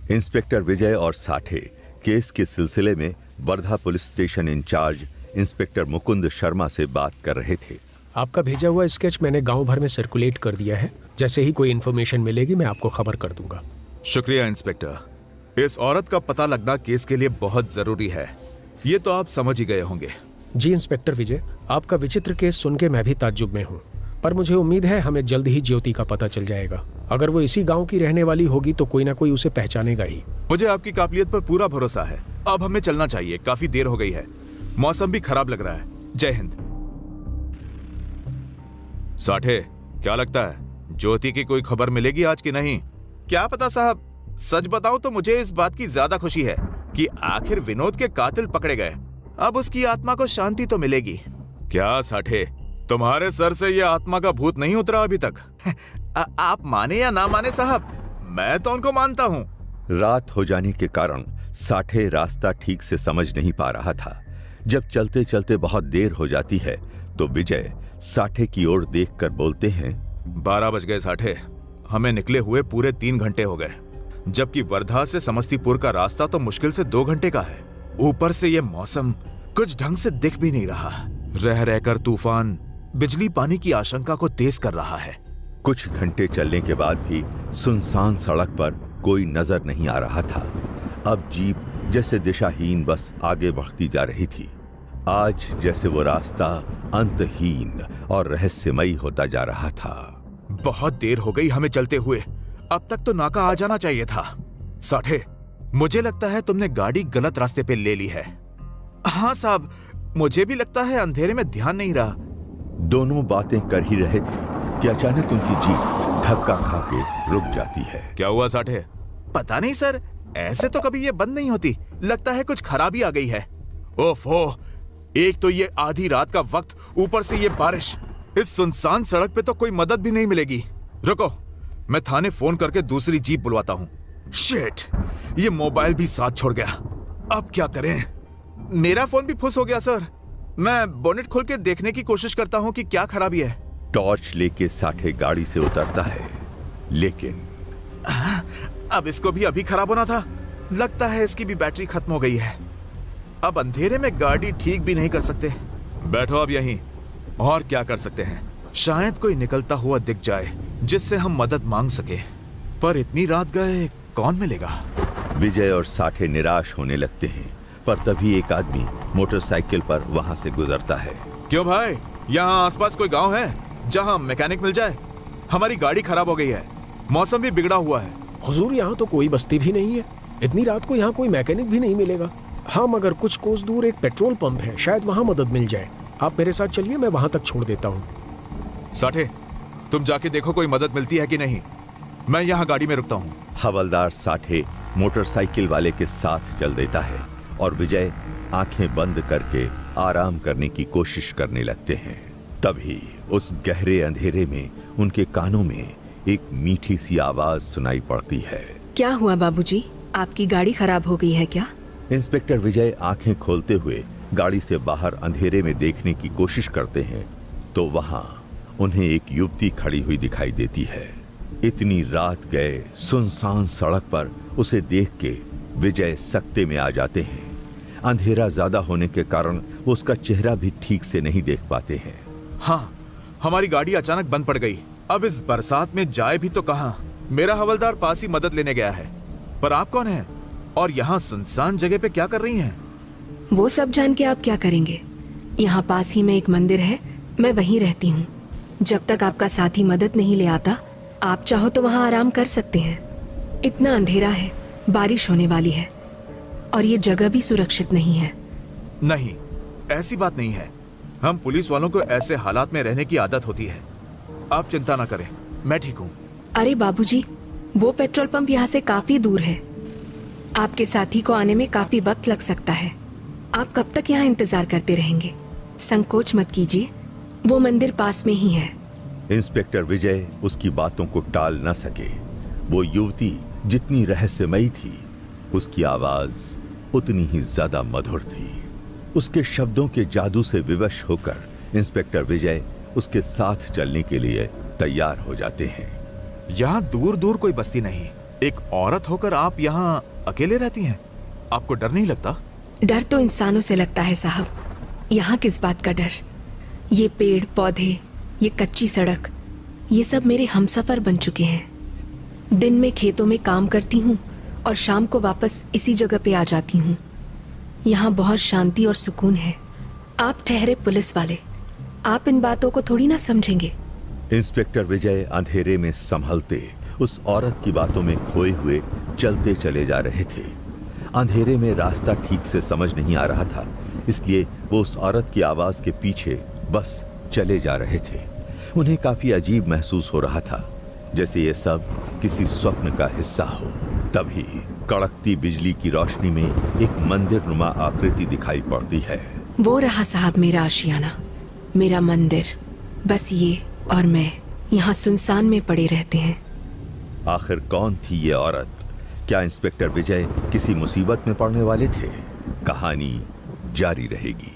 Inspector विजय और Sathe case के सिलसिले में Wardha police station in charge inspector Mukund Sharma से बात कर रहे थे। आपका भेजा हुआ स्केच मैंने गांव भर में सर्कुलेट कर दिया है। जैसे ही कोई इन्फॉर्मेशन मिलेगी मैं आपको खबर कर दूंगा। शुक्रिया इंस्पेक्टर। इस औरत का पता लगना केस के लिए बहुत जरूरी है, ये तो आप समझ ही गए होंगे। जी इंस्पेक्टर विजय, आपका विचित्र केस सुन के मैं भी ताज्जुब में हूँ, पर मुझे उम्मीद है हमें जल्द ही ज्योति का पता चल जाएगा। अगर वो इसी गांव की रहने वाली होगी तो कोई ना कोई उसे पहचानेगा ही। मुझे आपकी काबिलियत पर पूरा भरोसा है। अब हमें चलना चाहिए, काफी देर हो गई है, मौसम भी खराब लग रहा है। जय हिंद। साठे, क्या लगता है ज्योति की कोई खबर मिलेगी आज की नहीं? क्या पता साहब, सच बताऊं तो मुझे इस बात की ज्यादा खुशी है कि आखिर विनोद के कातिल पकड़े गए। अब उसकी आत्मा को शांति तो मिलेगी। क्या साठे, तुम्हारे सर से ये आत्मा का भूत नहीं उतरा अभी तक? आप माने या ना माने साहब, मैं तो उनको मानता हूँ। रात हो जाने के कारण साठे रास्ता ठीक से समझ नहीं पा रहा था। जब चलते चलते बहुत देर हो जाती है तो विजय साठे की ओर देखकर बोलते हैं, 12 बज गए साठे, हमें निकले हुए पूरे 3 घंटे हो गए, जबकि वर्धा से समस्तीपुर का रास्ता तो मुश्किल से 2 घंटे का है। ऊपर से ये मौसम कुछ ढंग से दिख भी नहीं रहा। रह रहकर तूफान बिजली पानी की आशंका को तेज कर रहा है। कुछ घंटे चलने के बाद भी सुनसान सड़क पर कोई नजर नहीं आ रहा था। अब जीप जैसे दिशाहीन बस आगे बढ़ती जा रही थी। आज जैसे वो रास्ता अंतहीन और रहस्यमयी होता जा रहा था। बहुत देर हो गई हमें चलते हुए, अब तक तो नाका आ जाना चाहिए था। साठे, मुझे लगता है तुमने गाड़ी गलत रास्ते पे ले ली है। हाँ साहब, मुझे भी लगता है अंधेरे में ध्यान नहीं रहा। दोनों बातें कर ही रहे थे कि अचानक उनकी जीप धक्का खा के रुक जाती है। क्या हुआ साठे? पता नहीं सर, ऐसे तो कभी ये बंद नहीं होती। लगता है कुछ खराबी आ गई है। ओफो, एक तो ये आधी रात का वक्त, ऊपर से ये बारिश। इस सुनसान सड़क पे तो कोई मदद भी नहीं मिलेगी। रुको, मैं थाने फोन करके दूसरी जीप बुलवाता हूँ। शिट, ये मोबाइल भी साथ छोड़ गया। अब क्या करें? मेरा फोन भी फुस हो गया सर। मैं बोनेट खोल के देखने की कोशिश करता हूँ कि क्या खराबी है। टॉर्च लेके साठे गाड़ी से उतरता है, लेकिन अब इसको भी अभी खराब होना था। लगता है इसकी भी बैटरी खत्म हो गई है। अब अंधेरे में गाड़ी ठीक भी नहीं कर सकते। बैठो अब यहीं, और क्या कर सकते हैं? शायद कोई निकलता हुआ दिख जाए जिससे हम मदद मांग सके, पर इतनी रात गए कौन मिलेगा? विजय और साठे निराश होने लगते हैं, पर तभी एक आदमी मोटरसाइकिल पर वहां से गुजरता है। क्यों भाई, यहाँ आसपास कोई गांव है जहाँ मैकेनिक मिल जाए? हमारी गाड़ी खराब हो गई है, मौसम भी बिगड़ा हुआ है। हुजूर, यहाँ तो कोई बस्ती भी नहीं है। इतनी रात को यहाँ कोई मैकेनिक भी नहीं मिलेगा। हाँ, मगर कुछ कोस दूर एक पेट्रोल पंप है, शायद वहाँ मदद मिल जाए। आप मेरे साथ चलिए, मैं वहाँ तक छोड़ देता हूँ। साठे, तुम जाके देखो कोई मदद मिलती है कि नहीं। मैं यहाँ गाड़ी में रुकता हूँ। हवलदार साठे मोटरसाइकिल वाले के साथ चल देता है और विजय आंखें बंद करके आराम करने की कोशिश करने लगते हैं। तभी उस गहरे अंधेरे में उनके कानों में एक मीठी सी आवाज सुनाई पड़ती है। क्या हुआ बाबूजी, आपकी गाड़ी खराब हो गई है क्या? इंस्पेक्टर विजय आंखें खोलते हुए गाड़ी से बाहर अंधेरे में देखने की कोशिश करते हैं तो वहां उन्हें एक युवती खड़ी हुई दिखाई देती है। इतनी रात गए सुनसान सड़क पर उसे देख के विजय सकते में आ जाते हैं। अंधेरा ज्यादा होने के कारण वो उसका चेहरा भी ठीक से नहीं देख पाते हैं। हाँ, हमारी गाड़ी अचानक बंद पड़ गई। अब इस बरसात में जाए भी तो कहाँ? मेरा हवलदार पास ही मदद लेने गया है, पर आप कौन हैं और यहाँ सुनसान जगह पे क्या कर रही हैं? वो सब जान के आप क्या करेंगे? यहाँ पास ही में एक मंदिर है, मैं वहीं रहती हूँ। जब तक आपका साथी मदद नहीं ले आता, आप चाहो तो वहाँ आराम कर सकते हैं। इतना अंधेरा है, बारिश होने वाली है और ये जगह भी सुरक्षित नहीं है। नहीं, ऐसी बात नहीं है। हम पुलिस वालों को ऐसे हालात में रहने की आदत होती है। आप चिंता ना करें, मैं ठीक हूँ। अरे बाबूजी, वो पेट्रोल पंप यहाँ से काफी दूर है। आपके साथी को आने में काफी वक्त लग सकता है। आप कब तक यहाँ इंतजार करते रहेंगे? संकोच मत कीजिए, वो मंदिर पास में ही है। इंस्पेक्टर विजय उसकी बातों को टाल न सके। वो युवती जितनी रहस्यमयी थी, उसकी आवाज उतनी ही ज्यादा मधुर थी। उसके शब्दों के जादू से विवश होकर इंस्पेक्टर विजय उसके साथ चलने के लिए तैयार हो जाते हैं। यहाँ दूर दूर कोई बस्ती नहीं, एक औरत होकर आप यहाँ अकेले रहती हैं? आपको डर नहीं लगता? डर तो इंसानों से लगता है साहब, यहाँ किस बात का डर? ये पेड़ पौधे, ये कच्ची सड़क, ये सब मेरे हमसफर बन चुके हैं। दिन में खेतों में काम करती हूँ और शाम को वापस इसी जगह पे आ जाती हूँ। यहाँ बहुत शांति और सुकून है। आप ठहरे पुलिस वाले, आप इन बातों को थोड़ी ना समझेंगे। इंस्पेक्टर विजय अंधेरे में संभलते उस औरत की बातों में खोए हुए चलते चले जा रहे थे। अंधेरे में रास्ता ठीक से समझ नहीं आ रहा था, इसलिए वो उस औरत की आवाज के पीछे बस चले जा रहे थे। उन्हें काफी अजीब महसूस हो रहा था, जैसे ये सब किसी स्वप्न का हिस्सा हो। तभी कड़कती बिजली की रोशनी में एक मंदिर नुमा आकृति दिखाई पड़ती है। वो रहा साहब मेरा आशियाना, मेरा मंदिर। बस ये और मैं यहाँ सुनसान में पड़े रहते हैं। आखिर कौन थी ये औरत? क्या इंस्पेक्टर विजय किसी मुसीबत में पड़ने वाले थे? कहानी जारी रहेगी।